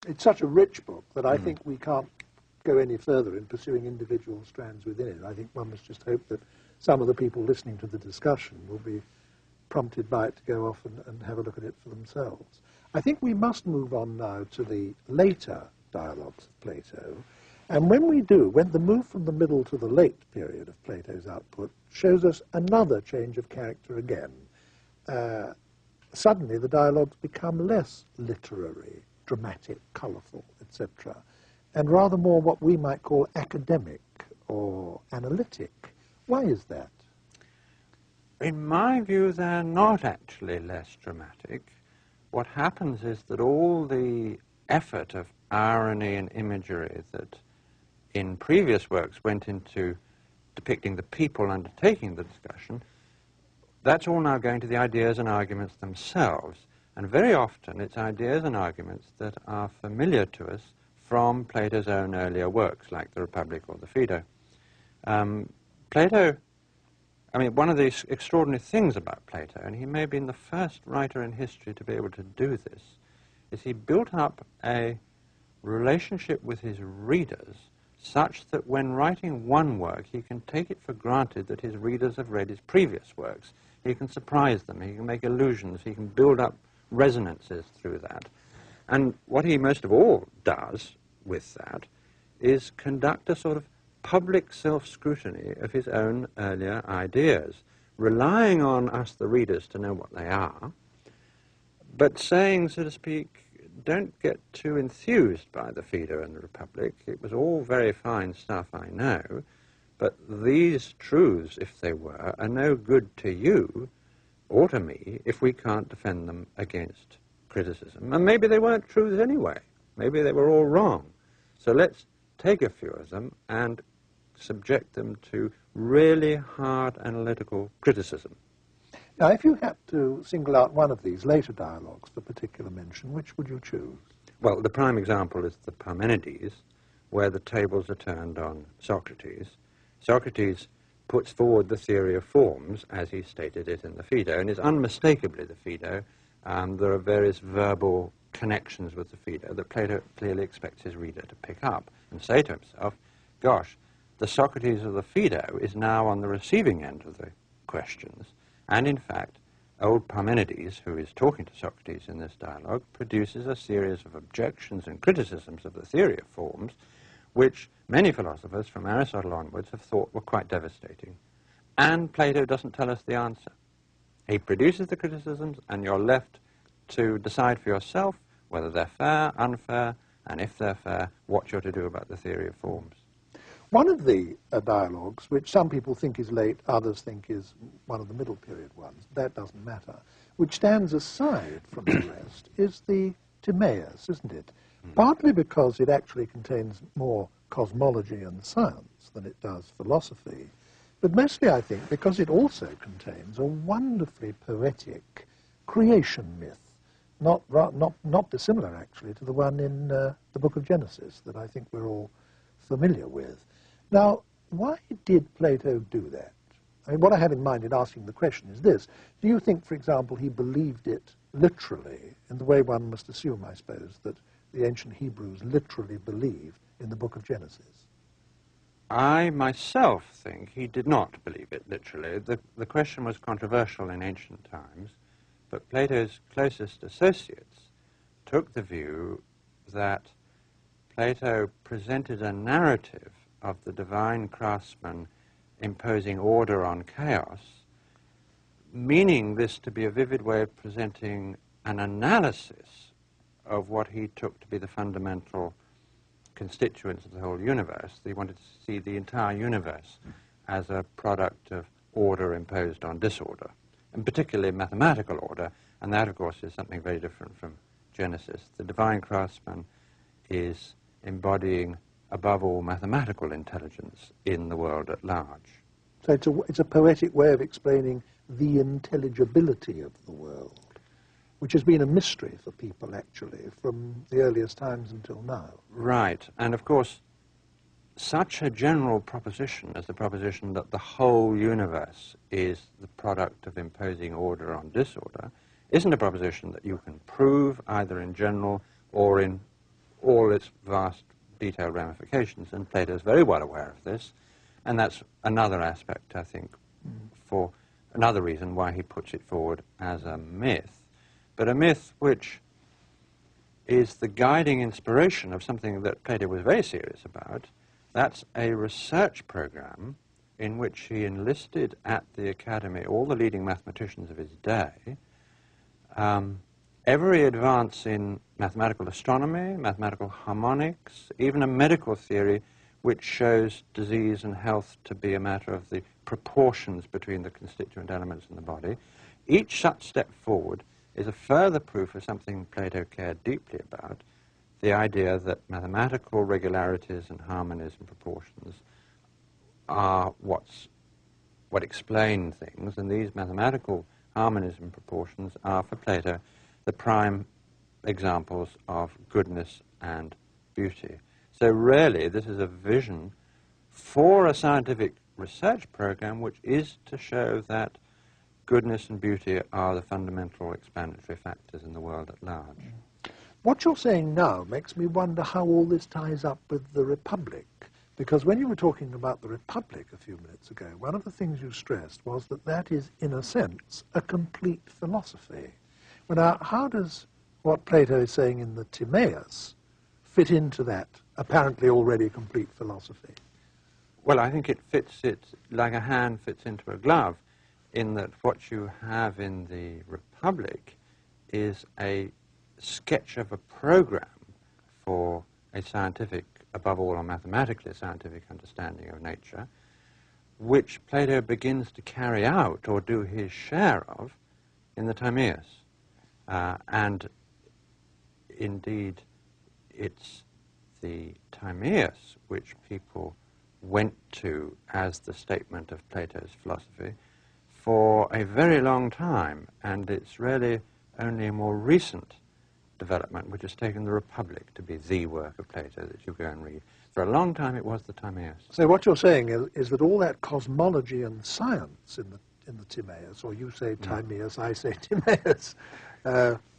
It's such a rich book that I think we can't go any further in pursuing individual strands within it. I think one must just hope that some of the people listening to the discussion will be prompted by it to go off and have a look at it for themselves. I think we must move on now to the later dialogues of Plato. And when we do, when the move from the middle to the late period of Plato's output shows us another change of character again. Suddenly the dialogues become less literary, dramatic, colourful, etc., and rather more what we might call academic or analytic. Why is that? In my view, they're not actually less dramatic. What happens is that all the effort of irony and imagery that in previous works went into depicting the people undertaking the discussion, that's all now going to the ideas and arguments themselves. And very often it's ideas and arguments that are familiar to us from Plato's own earlier works, like the Republic or the Phaedo. Plato, I mean, one of the extraordinary things about Plato, and he may have been the first writer in history to be able to do this, is he built up a relationship with his readers such that when writing one work, he can take it for granted that his readers have read his previous works. He can surprise them, he can make allusions, he can build up resonances through that. And what he most of all does with that is conduct a sort of public self-scrutiny of his own earlier ideas, relying on us, the readers, to know what they are, but saying, so to speak, don't get too enthused by the Phaedo and the Republic. It was all very fine stuff, I know, but these truths, if they were, are no good to you or to me if we can't defend them against criticism. And maybe they weren't truths anyway. Maybe they were all wrong. So let's take a few of them and subject them to really hard analytical criticism. Now, if you had to single out one of these later dialogues for particular mention, which would you choose? Well, the prime example is the Parmenides, where the tables are turned on Socrates. Socrates puts forward the theory of forms as he stated it in the Phaedo, and is unmistakably the Phaedo. There are various verbal connections with the Phaedo that Plato clearly expects his reader to pick up and say to himself, gosh, the Socrates of the Phaedo is now on the receiving end of the questions. And in fact, old Parmenides, who is talking to Socrates in this dialogue, produces a series of objections and criticisms of the theory of forms, which many philosophers from Aristotle onwards have thought were quite devastating. And Plato doesn't tell us the answer. He produces the criticisms, and you're left to decide for yourself whether they're fair, unfair, and if they're fair, what you're to do about the theory of forms. One of the dialogues, which some people think is late, others think is one of the middle period ones, that doesn't matter, which stands aside from the rest, is the Timaeus, isn't it? Partly because it actually contains more cosmology and science than it does philosophy, but mostly, I think, because it also contains a wonderfully poetic creation myth, not dissimilar, actually, to the one in the book of Genesis that I think we're all familiar with. Now, why did Plato do that? I mean, what I have in mind in asking the question is this. Do you think, for example, he believed it literally, in the way one must assume, I suppose, that the ancient Hebrews literally believed in the book of Genesis? I myself think he did not believe it literally. The question was controversial in ancient times, but Plato's closest associates took the view that Plato presented a narrative of the divine craftsman imposing order on chaos, meaning this to be a vivid way of presenting an analysis of what he took to be the fundamental constituents of the whole universe. He wanted to see the entire universe as a product of order imposed on disorder, and particularly mathematical order, and that, of course, is something very different from Genesis. The divine craftsman is embodying, above all, mathematical intelligence in the world at large. So it's a poetic way of explaining the intelligibility of the world, which has been a mystery for people, actually, from the earliest times until now. Right, and of course, such a general proposition as the proposition that the whole universe is the product of imposing order on disorder isn't a proposition that you can prove either in general or in all its vast detailed ramifications, and Plato is very well aware of this, and that's another aspect, I think, for another reason why he puts it forward as a myth, but a myth which is the guiding inspiration of something that Plato was very serious about. That's a research program in which he enlisted at the Academy all the leading mathematicians of his day. Every advance in mathematical astronomy, mathematical harmonics, even a medical theory which shows disease and health to be a matter of the proportions between the constituent elements in the body, each such step forward is a further proof of something Plato cared deeply about, the idea that mathematical regularities and harmonies and proportions are what explain things, and these mathematical harmonies and proportions are, for Plato, the prime examples of goodness and beauty. So really, this is a vision for a scientific research program which is to show that goodness and beauty are the fundamental explanatory factors in the world at large. What you're saying now makes me wonder how all this ties up with the Republic. Because when you were talking about the Republic a few minutes ago, one of the things you stressed was that that is, in a sense, a complete philosophy. Well, now, how does what Plato is saying in the Timaeus fit into that apparently already complete philosophy? Well, I think it fits it like a hand fits into a glove, in that what you have in the Republic is a sketch of a program for a scientific, above all a mathematically scientific understanding of nature, which Plato begins to carry out or do his share of in the Timaeus. And indeed, it's the Timaeus which people went to as the statement of Plato's philosophy for a very long time, and it's really only a more recent development which has taken the Republic to be the work of Plato that you go and read. For a long time it was the Timaeus. So what you're saying is that all that cosmology and science in the Timaeus, or you say Timaeus, I say Timaeus,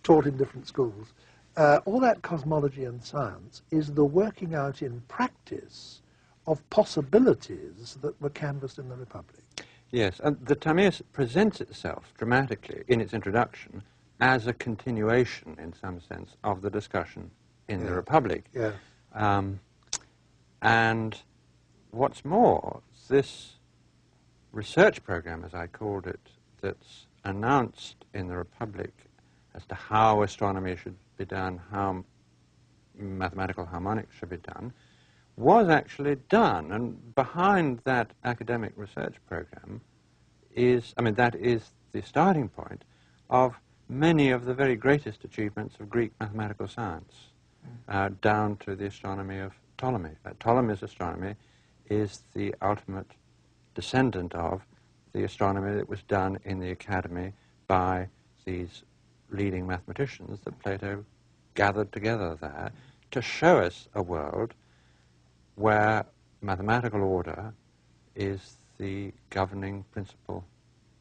taught in different schools, all that cosmology and science is the working out in practice of possibilities that were canvassed in the Republic. Yes, and the Timaeus presents itself dramatically in its introduction as a continuation, in some sense, of the discussion in the Republic. Yeah. And what's more, this research program, as I called it, that's announced in the Republic as to how astronomy should be done, how mathematical harmonics should be done, was actually done. And behind that academic research program is, that is the starting point of many of the very greatest achievements of Greek mathematical science, down to the astronomy of Ptolemy. Ptolemy's astronomy is the ultimate descendant of the astronomy that was done in the Academy by these leading mathematicians that Plato gathered together there to show us a world where mathematical order is the governing principle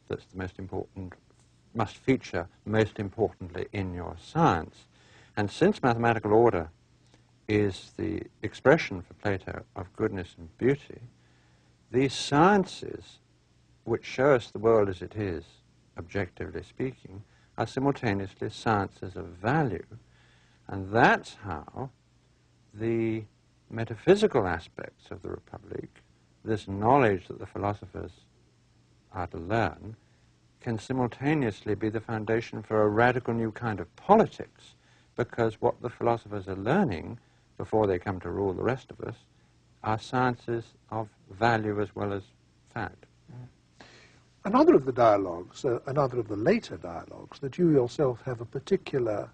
that's the most important, must feature most importantly in your science. And since mathematical order is the expression for Plato of goodness and beauty, these sciences, which show us the world as it is, objectively speaking, are simultaneously sciences of value. And that's how the metaphysical aspects of the Republic, this knowledge that the philosophers are to learn, can simultaneously be the foundation for a radical new kind of politics, because what the philosophers are learning before they come to rule the rest of us are sciences of value as well as fact. Another of the dialogues, another of the later dialogues that you yourself have a particular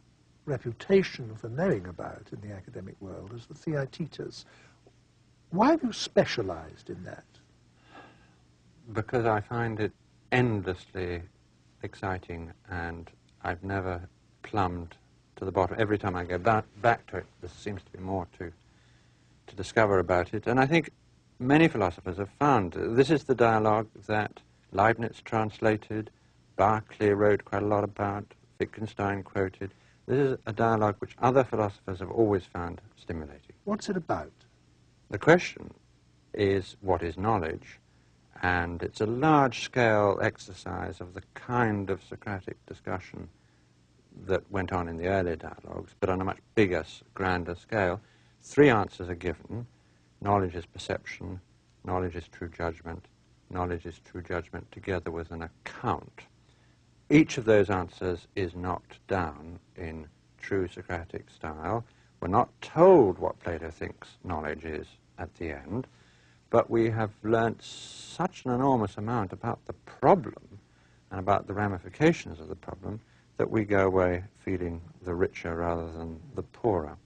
reputation for knowing about in the academic world is the Theaetetus. Why have you specialized in that? Because I find it endlessly exciting, and I've never plumbed to the bottom. Every time I go back to it, there seems to be more to discover about it. And I think many philosophers have found this is the dialogue that Leibniz translated, Berkeley wrote quite a lot about, Wittgenstein quoted. This is a dialogue which other philosophers have always found stimulating. What's it about? The question is, what is knowledge? And it's a large-scale exercise of the kind of Socratic discussion that went on in the earlier dialogues, but on a much bigger, grander scale. 3 answers are given. Knowledge is perception, knowledge is true judgment, knowledge is true judgment together with an account. Each of those answers is knocked down in true Socratic style. We're not told what Plato thinks knowledge is at the end, but we have learnt such an enormous amount about the problem and about the ramifications of the problem that we go away feeling the richer rather than the poorer.